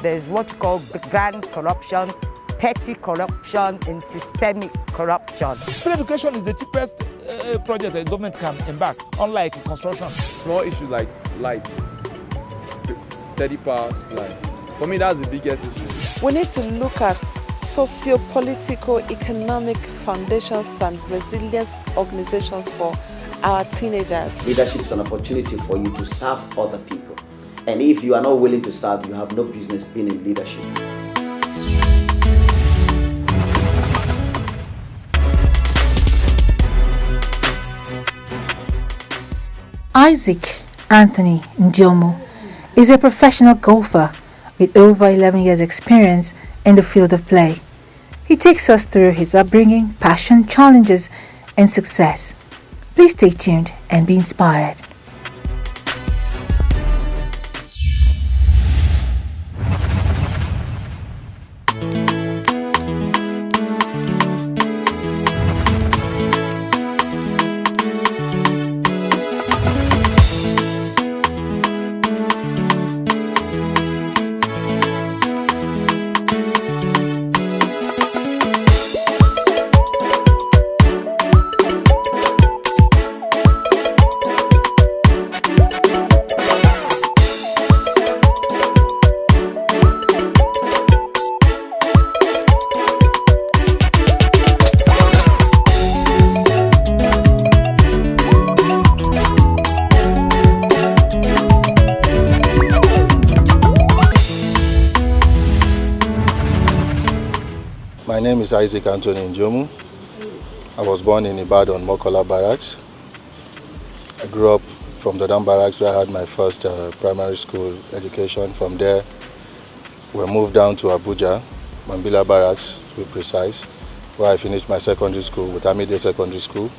There's what you call grand corruption, petty corruption, and systemic corruption. Free education is the cheapest project the government can embark, unlike construction. Small issues like light, steady power supply. For me, that's the biggest issue. We need to look at socio-political, economic foundations and resilience organizations for our teenagers. Leadership is an opportunity for you to serve other people. And if you are not willing to serve, you have no business being in leadership. Isaac Anthony NDIOMU is a professional golfer with over 11 years experience in the field of play. He takes us through his upbringing, passion, challenges, and success. Please stay tuned and be inspired. My name is Isaac Anthony NDIOMU. I was born in Ibadan, Mokola Barracks. I grew up from the Dam Barracks where I had my first primary school education. From there, we moved down to Abuja, Mambila Barracks to be precise, where I finished my secondary school with Amide Secondary School.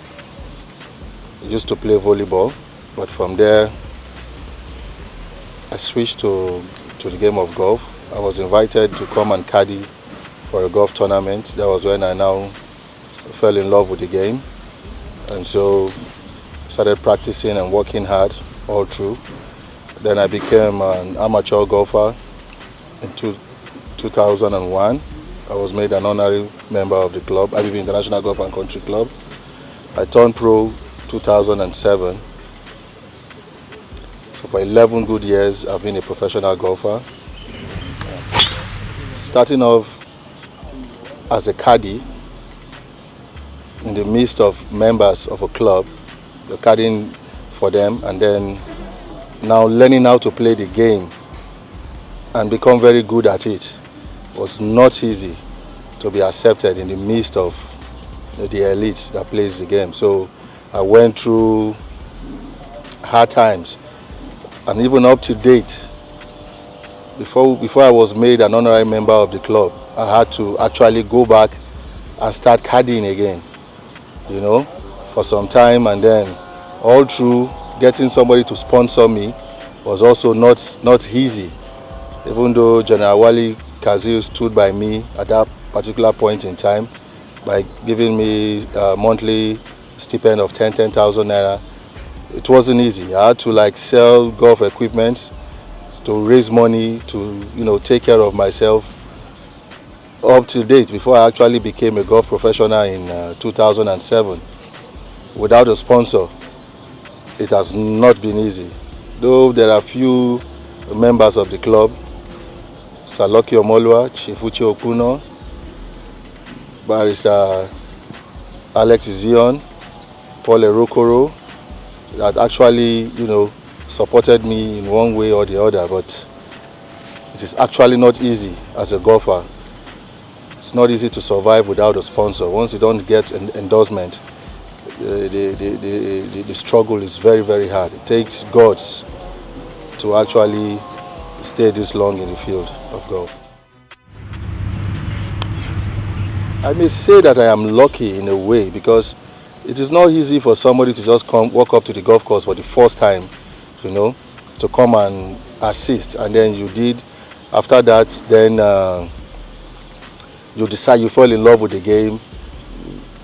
I used to play volleyball, but from there, I switched to the game of golf. I was invited to come and caddy for a golf tournament. That was when I now fell in love with the game, and so started practicing and working hard all through. Then I became an amateur golfer in 2001. I was made an honorary member of the club, IBB International Golf and Country Club. I turned pro 2007. So for 11 good years, I've been a professional golfer. Starting off as a caddy in the midst of members of a club, caddying for them, and then now learning how to play the game and become very good at it. It was not easy to be accepted in the midst of the elites that plays the game. So I went through hard times, and even up to date, before I was made an honorary member of the club, I had to actually go back and start caddying again, you know, for some time. And then all through, getting somebody to sponsor me was also not easy, even though General Wali Kazil stood by me at that particular point in time by giving me a monthly stipend of 10,000 naira. It wasn't easy. I had to sell golf equipment to raise money to take care of myself up to date before I actually became a golf professional in 2007. Without a sponsor, it has not been easy. Though there are few members of the club, Saloki Omolwa, Chifuchi Okuno, Barrister Alex Zion, Paul Erokoro, that actually, supported me in one way or the other, but it is actually not easy as a golfer. It's not easy to survive without a sponsor. Once you don't get an endorsement, the struggle is very, very hard. It takes guts to actually stay this long in the field of golf. I may say that I am lucky in a way, because it is not easy for somebody to just walk up to the golf course for the first time, to come and assist, and then you did. After that, then you decide, you fall in love with the game,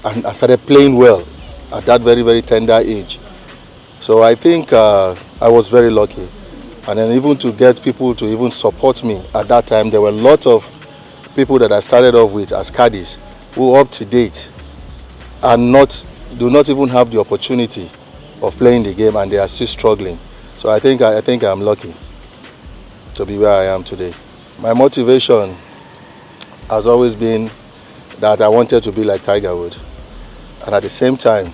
and I started playing well at that very, very tender age. So I think I was very lucky. And then even to get people to even support me at that time, there were a lot of people that I started off with as caddies who up to date do not even have the opportunity of playing the game, and they are still struggling. So I think I'm lucky to be where I am today. My motivation has always been that I wanted to be like Tiger Woods. And at the same time,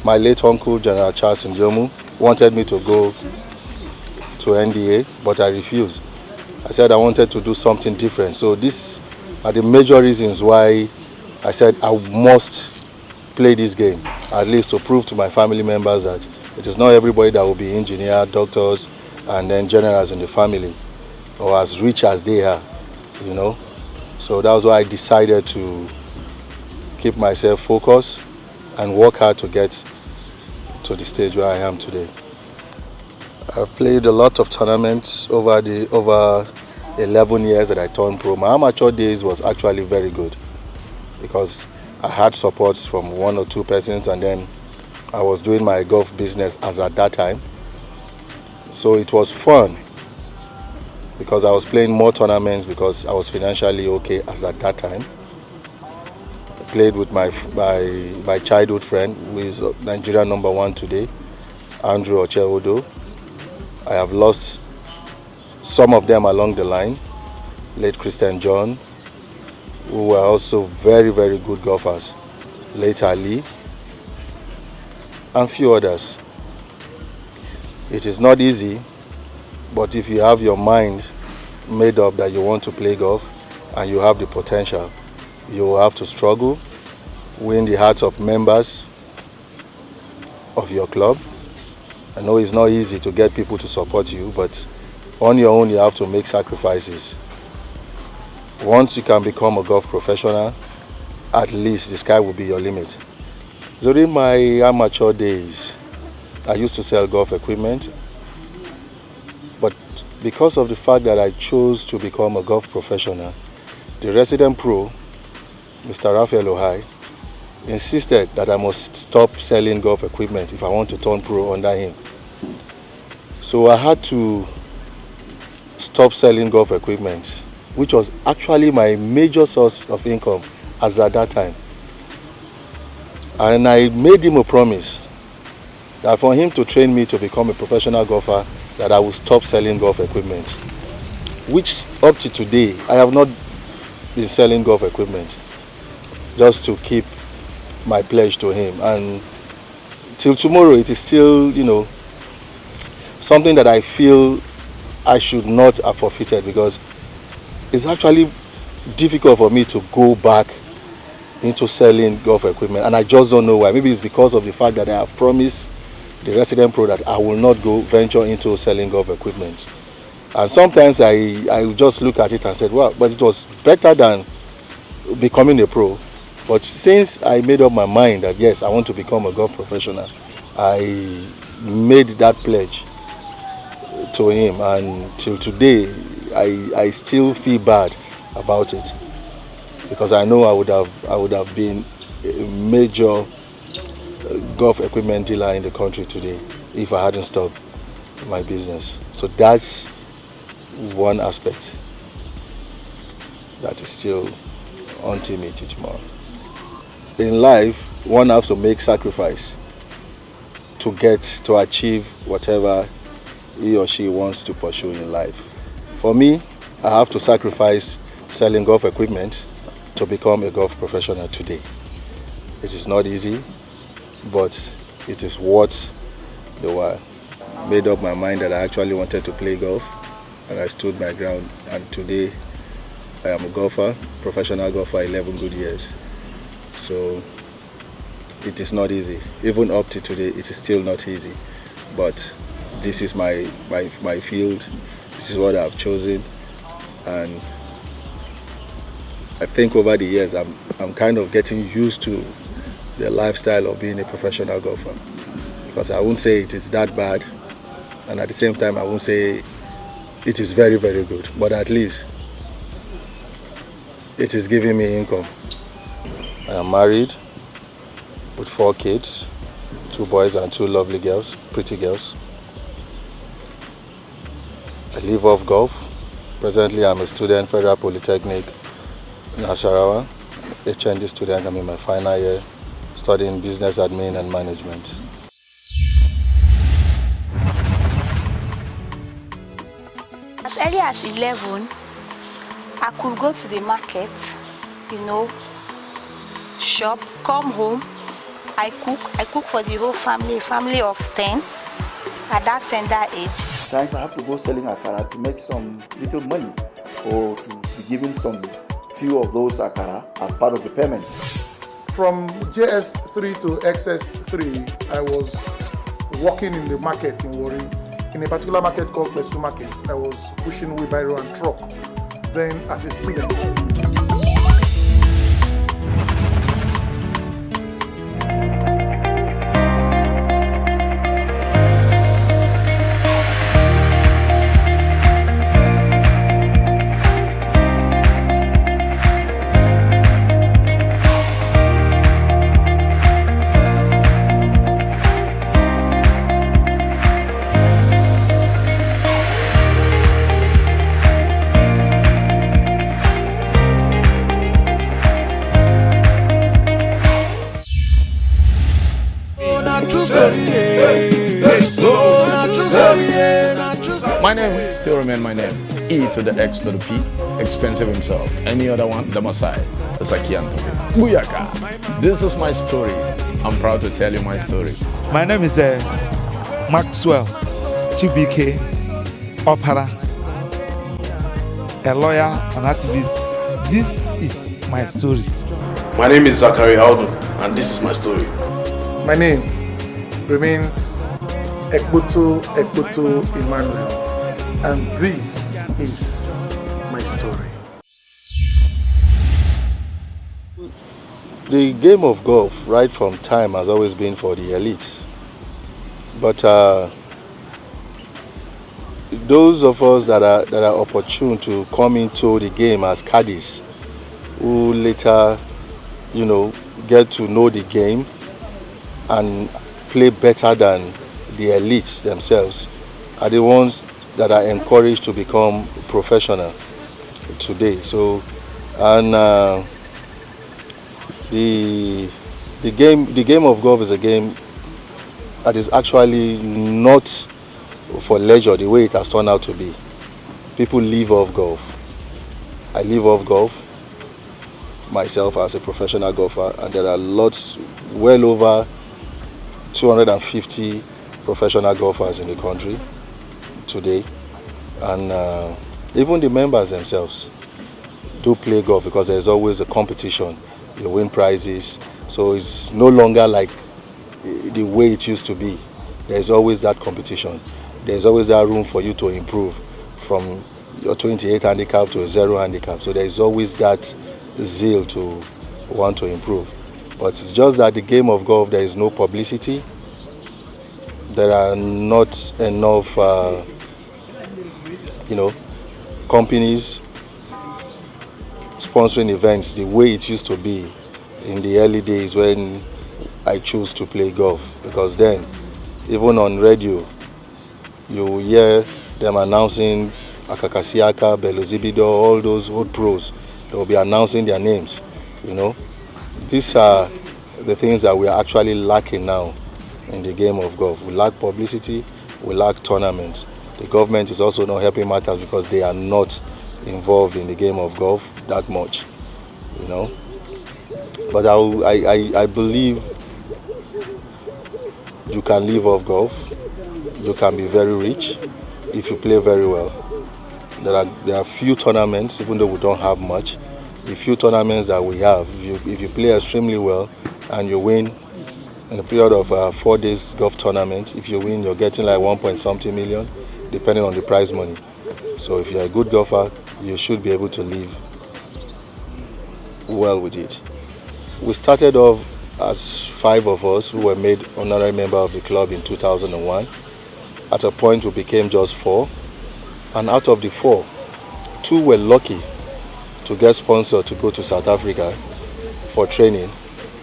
my late uncle, General Charles NDIOMU, wanted me to go to NDA, but I refused. I said I wanted to do something different. So these are the major reasons why I said I must play this game, at least to prove to my family members that it is not everybody that will be engineer, doctors, and then generals in the family, or as rich as they are, you know. So that was why I decided to keep myself focused and work hard to get to the stage where I am today. I've played a lot of tournaments over 11 years that I turned pro. My amateur days was actually very good because I had supports from 1 or 2 persons, and then I was doing my golf business as at that time. So it was fun because I was playing more tournaments because I was financially okay as at that time. I played with my childhood friend, who is Nigeria #1 today, Andrew Ocheodo. I have lost some of them along the line, late Christian John, who were also very, very good golfers, late Ali, and few others. It is not easy, but if you have your mind made up that you want to play golf and you have the potential, you will have to struggle, win the hearts of members of your club. I know it's not easy to get people to support you, but on your own you have to make sacrifices. Once you can become a golf professional, at least the sky will be your limit. During my amateur days, I used to sell golf equipment, but because of the fact that I chose to become a golf professional, the resident pro, Mr. Raphael Ohai, insisted that I must stop selling golf equipment if I want to turn pro under him. So I had to stop selling golf equipment, which was actually my major source of income as at that time. And I made him a promise that for him to train me to become a professional golfer, that I will stop selling golf equipment, which up to today, I have not been selling golf equipment, just to keep my pledge to him. And till tomorrow, it is still, something that I feel I should not have forfeited, because it's actually difficult for me to go back into selling golf equipment, and I just don't know why. Maybe it's because of the fact that I have promised the resident pro that I will not venture into selling golf equipment. And sometimes I just look at it and said, well, but it was better than becoming a pro. But since I made up my mind that yes, I want to become a golf professional, I made that pledge to him, and till today I still feel bad about it, because I know I would have been a major golf equipment dealer in the country today if I hadn't stopped my business. So that's one aspect that is still haunting me till tomorrow. In life, one has to make sacrifice to achieve whatever he or she wants to pursue in life. For me, I have to sacrifice selling golf equipment to become a golf professional today. It is not easy, but it is worth the while. Made up my mind that I actually wanted to play golf, and I stood my ground, and today I am a golfer, professional golfer, 11 good years. So it is not easy. Even up to today, it is still not easy. But this is my field. This is what I've chosen, and I think over the years I'm kind of getting used to the lifestyle of being a professional golfer, because I won't say it is that bad, and at the same time I won't say it is very, very good, but at least it is giving me income. I am married with 4 kids, 2 boys and 2 lovely girls, pretty girls. I live off golf. Presently, I'm a student, Federal Polytechnic in Asharawa, HND student. I'm in my final year, studying business admin and management. As early as 11, I could go to the market, shop, come home. I cook for the whole family, a family of 10 at that tender age. Sometimes I have to go selling akara to make some little money or to be given some few of those akara as part of the payment. From JS3 to XS3, I was working in the market in Warri, in a particular market called Besu Market. I was pushing wheelbarrow and truck then as a student. My name still remains my name. E to the X to the P. Expensive himself. Any other one, the Masai. Osaki Anthony. Buyaka. This is my story. I'm proud to tell you my story. My name is Maxwell Chibike Opera. A lawyer, an activist. This is my story. My name is Zachary Aldo, and this is my story. My name remains Ekbutu Emmanuel, and this is my story. The game of golf, right from time, has always been for the elite. But those of us that are opportune to come into the game as caddies, who later, get to know the game and play better than the elites themselves, are the ones that are encouraged to become professional today. So, and the game of golf is a game that is actually not for leisure the way it has turned out to be. People live off golf. I live off golf myself as a professional golfer, and there are lots, well over 250 professional golfers in the country today, and even the members themselves do play golf because there's always a competition. You win prizes, so it's no longer like the way it used to be. There's always that competition. There's always that room for you to improve from your 28 handicap to a 0 handicap. So there's always that zeal to want to improve. But it's just that the game of golf, there is no publicity. There are not enough, companies sponsoring events the way it used to be in the early days when I chose to play golf. Because then, even on radio, you hear them announcing Akakasiaka, Belozibido, all those old pros. They will be announcing their names, These are the things that we are actually lacking now in the game of golf. We lack publicity, we lack tournaments. The government is also not helping matters because they are not involved in the game of golf that much, But I believe you can live off golf. You can be very rich if you play very well. There are few tournaments, even though we don't have much. The few tournaments that we have, if you play extremely well and you win in a period of 4 days golf tournament, if you win, you're getting like 1.something million, depending on the prize money. So if you're a good golfer, you should be able to live well with it. We started off as 5 of us who were made honorary member of the club in 2001. At a point, we became just 4. And out of the 4, 2 were lucky to get sponsored to go to South Africa for training.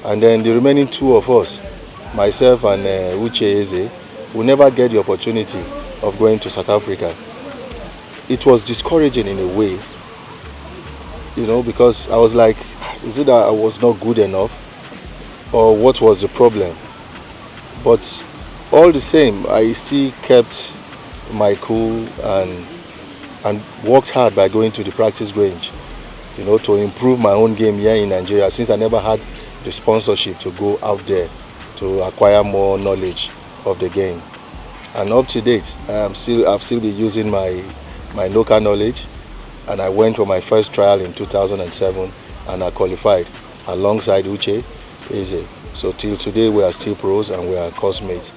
And then the remaining 2 of us, myself and Uche Eze, will never get the opportunity of going to South Africa. it was discouraging in a way, because I was like, is it that I was not good enough, or what was the problem? But all the same, I still kept my cool and worked hard by going to the practice range, to improve my own game here in Nigeria, since I never had the sponsorship to go out there to acquire more knowledge of the game. And up to date, I've still been using my local knowledge, and I went for my first trial in 2007 and I qualified alongside Uche Eze. So till today we are still pros and we are classmates.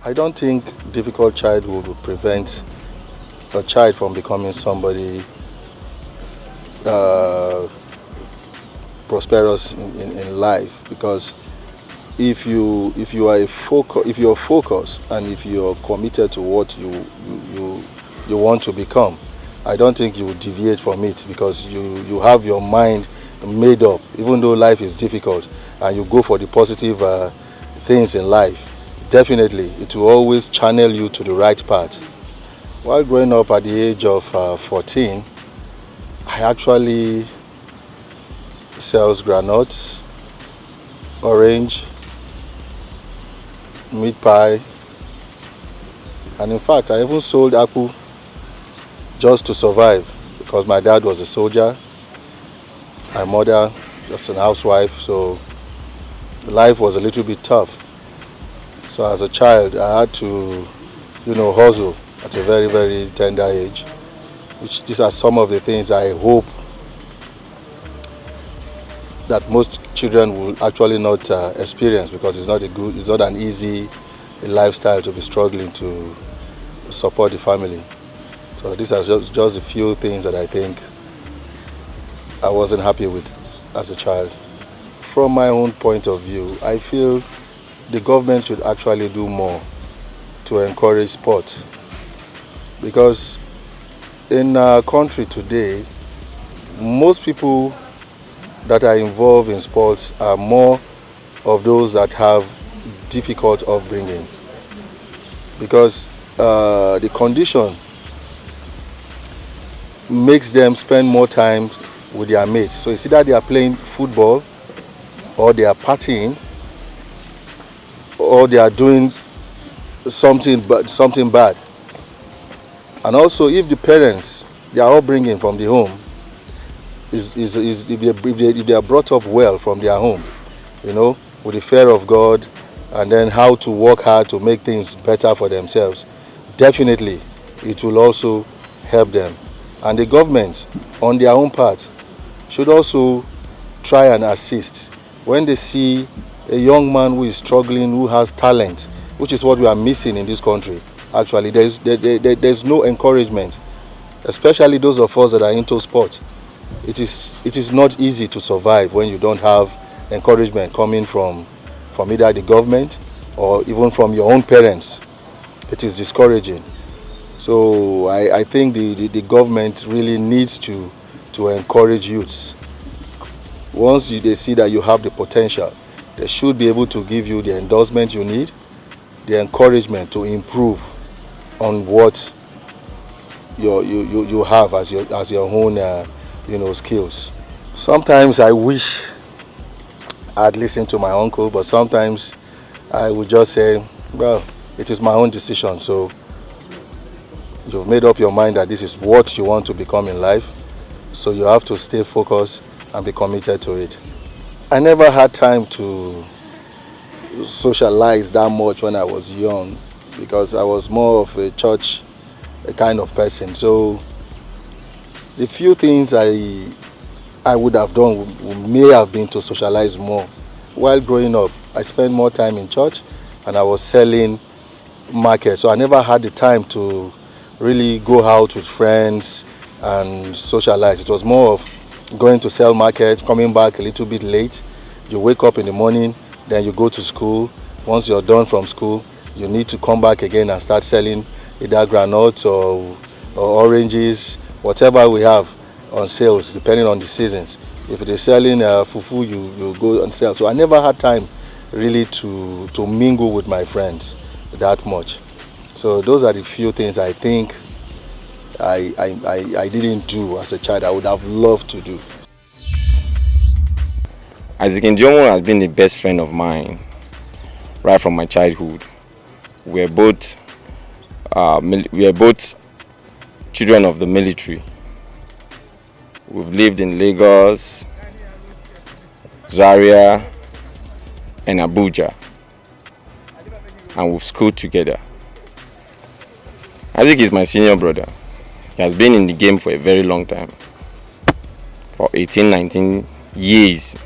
I don't think difficult childhood would prevent a child from becoming somebody prosperous in life, because if you are focused and if you're committed to what you want to become, I don't think you will deviate from it, because you have your mind made up. Even though life is difficult and you go for the positive things in life, definitely it will always channel you to the right path. While growing up at the age of 14, I actually sells granuts, orange, meat pie, and in fact I even sold apple just to survive, because my dad was a soldier, my mother just an housewife, so life was a little bit tough. So as a child I had to hustle at a very, very tender age, which these are some of the things I hope that most children will actually not experience, because it's not an easy lifestyle to be struggling to support the family. So these are just a few things that I think I wasn't happy with as a child. From my own point of view, I feel the government should actually do more to encourage sport, because in our country today, most people that are involved in sports are more of those that have difficult upbringing, because the condition makes them spend more time with their mates. So it's either they are playing football, or they are partying, or they are doing something bad. And also, if the parents, their upbringing from the home if they are brought up well from their home, with the fear of God, and then how to work hard to make things better for themselves, definitely it will also help them. And the government, on their own part, should also try and assist when they see a young man who is struggling, who has talent, which is what we are missing in this country. Actually, there's no encouragement, especially those of us that are into sport. It is not easy to survive when you don't have encouragement coming from either the government or even from your own parents. It is discouraging. So I think the government really needs to encourage youths. Once they see that you have the potential, they should be able to give you the endorsement you need, the encouragement to improve on what you have as your own skills. Sometimes I wish I'd listened to my uncle, but sometimes I would just say, well, it is my own decision. So you've made up your mind that this is what you want to become in life, so you have to stay focused and be committed to it. I never had time to socialize that much when I was young, because I was more of a church kind of person. So the few things I would have done may have been to socialize more. While growing up, I spent more time in church and I was selling market, so I never had the time to really go out with friends and socialize. It was more of going to sell market, coming back a little bit late. You wake up in the morning, then you go to school. Once you're done from school, you need to come back again and start selling either granuts or oranges, whatever we have on sales, depending on the seasons. If they're selling fufu, you go and sell. So I never had time really to mingle with my friends that much. So those are the few things I think I didn't do as a child I would have loved to do. Isaac NDIOMU has been the best friend of mine right from my childhood. We are both children of the military. We've lived in Lagos, Zaria, and Abuja, and we've schooled together. Isaac is my senior brother. He has been in the game for a very long time, for 18, 19 years.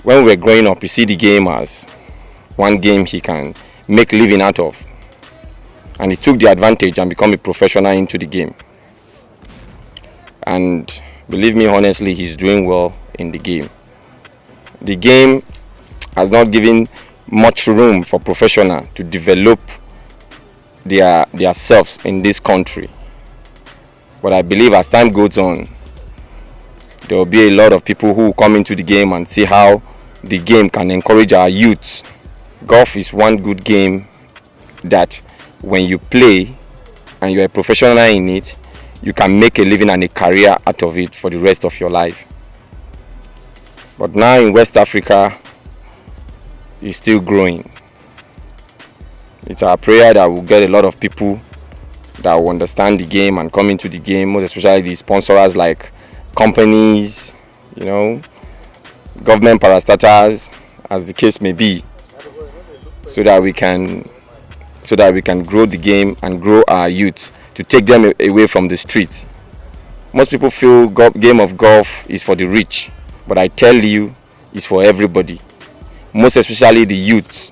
When we were growing up, you see the game as one game he can make living out of. And he took the advantage and become a professional into the game. And believe me, honestly, he's doing well in the game. The game has not given much room for professionals to develop their selves in this country. But I believe as time goes on, there will be a lot of people who will come into the game and see how the game can encourage our youth. Golf is one good game that when you play and you're a professional in it, you can make a living and a career out of it for the rest of your life. But now in West Africa, it's still growing. It's our prayer that we'll get a lot of people that will understand the game and come into the game, most especially the sponsors like companies, government parastatals, as the case may be, so that we can grow the game and grow our youth to take them away from the street. Most people feel game of golf is for the rich, but I tell you, it's for everybody, most especially the youth.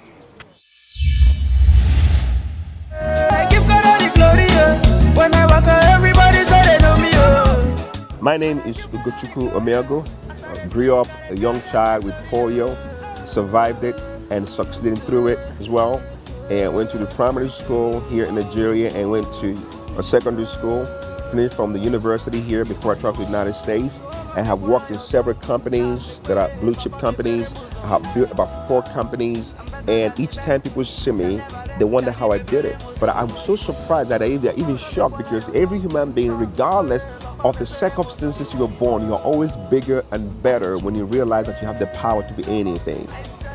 My name is Ugochukwu Omeago. Grew up a young child with polio, survived it and succeeded through it as well. And went to the primary school here in Nigeria and went to a secondary school. Finished from the university here before I traveled to the United States. I have worked in several companies that are blue chip companies. I have built about 4 companies, and each time people see me, they wonder how I did it. But I'm so surprised that they're even shocked, because every human being, regardless of the circumstances you were born, you're always bigger and better when you realize that you have the power to be anything.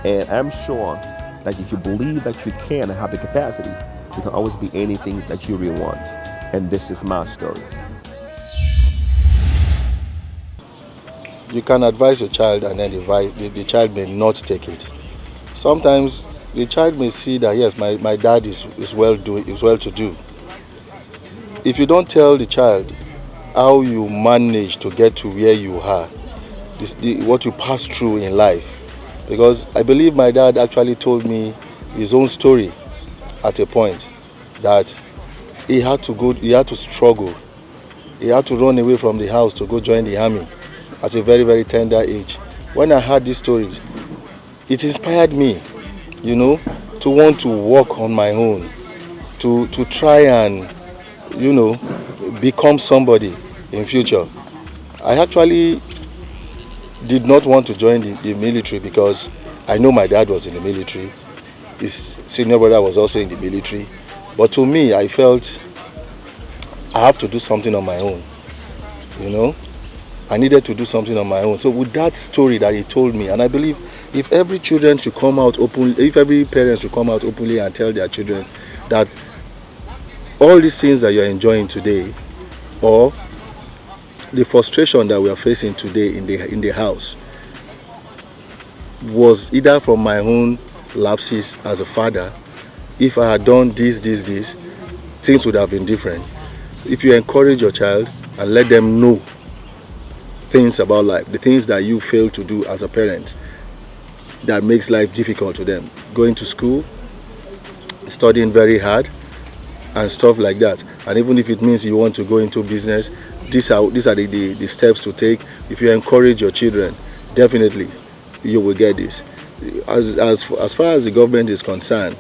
And I'm sure that if you believe that you can and have the capacity, you can always be anything that you really want. And this is my story. You can advise your child and then the child may not take it. Sometimes the child may see that, yes, my dad is well to do. If you don't tell the child how you manage to get to where you are, what you pass through in life. Because I believe my dad actually told me his own story at a point, that he had to struggle. He had to run away from the house to go join the army at a very, very tender age. When I heard these stories, it inspired me, to want to walk on my own, to try and, become somebody in future. I actually did not want to join the military because I know my dad was in the military. His senior brother was also in the military. But to me, I felt I have to do something on my own. I needed to do something on my own. So with that story that he told me, and I believe if every parent should come out openly and tell their children that all these things that you're enjoying today, or the frustration that we are facing today in the house, was either from my own lapses as a father. If I had done this, things would have been different. If you encourage your child and let them know things about life, the things that you fail to do as a parent that makes life difficult to them, going to school, studying very hard and stuff like that, and even if it means you want to go into business, these are the steps to take. If you encourage your children, definitely you will get this. As far as the government is concerned,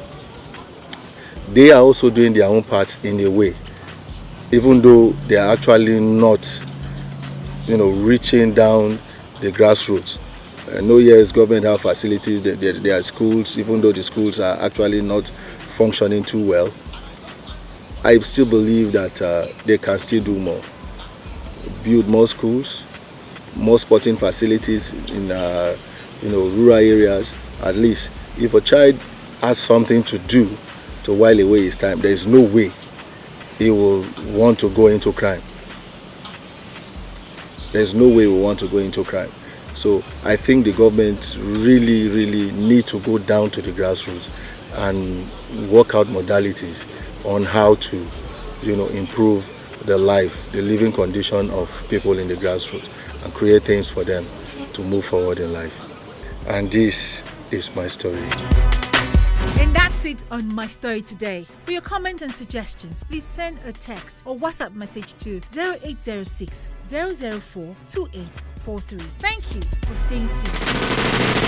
they are also doing their own part in a way, even though they are actually not reaching down the grassroots. I know, yes, government have facilities, there are schools, even though the schools are actually not functioning too well. I still believe that they can still do more. Build more schools, more sporting facilities in rural areas. At least if a child has something to do to while away his time, there is no way he will want to go into crime. There's no way we want to go into crime. So I think the government really need to go down to the grassroots and work out modalities on how to, improve the life, the living condition of people in the grassroots and create things for them to move forward in life. And this is my story. And that's it on My Story today. For your comments and suggestions, please send a text or WhatsApp message to 0806 004 2843. Thank you for staying tuned.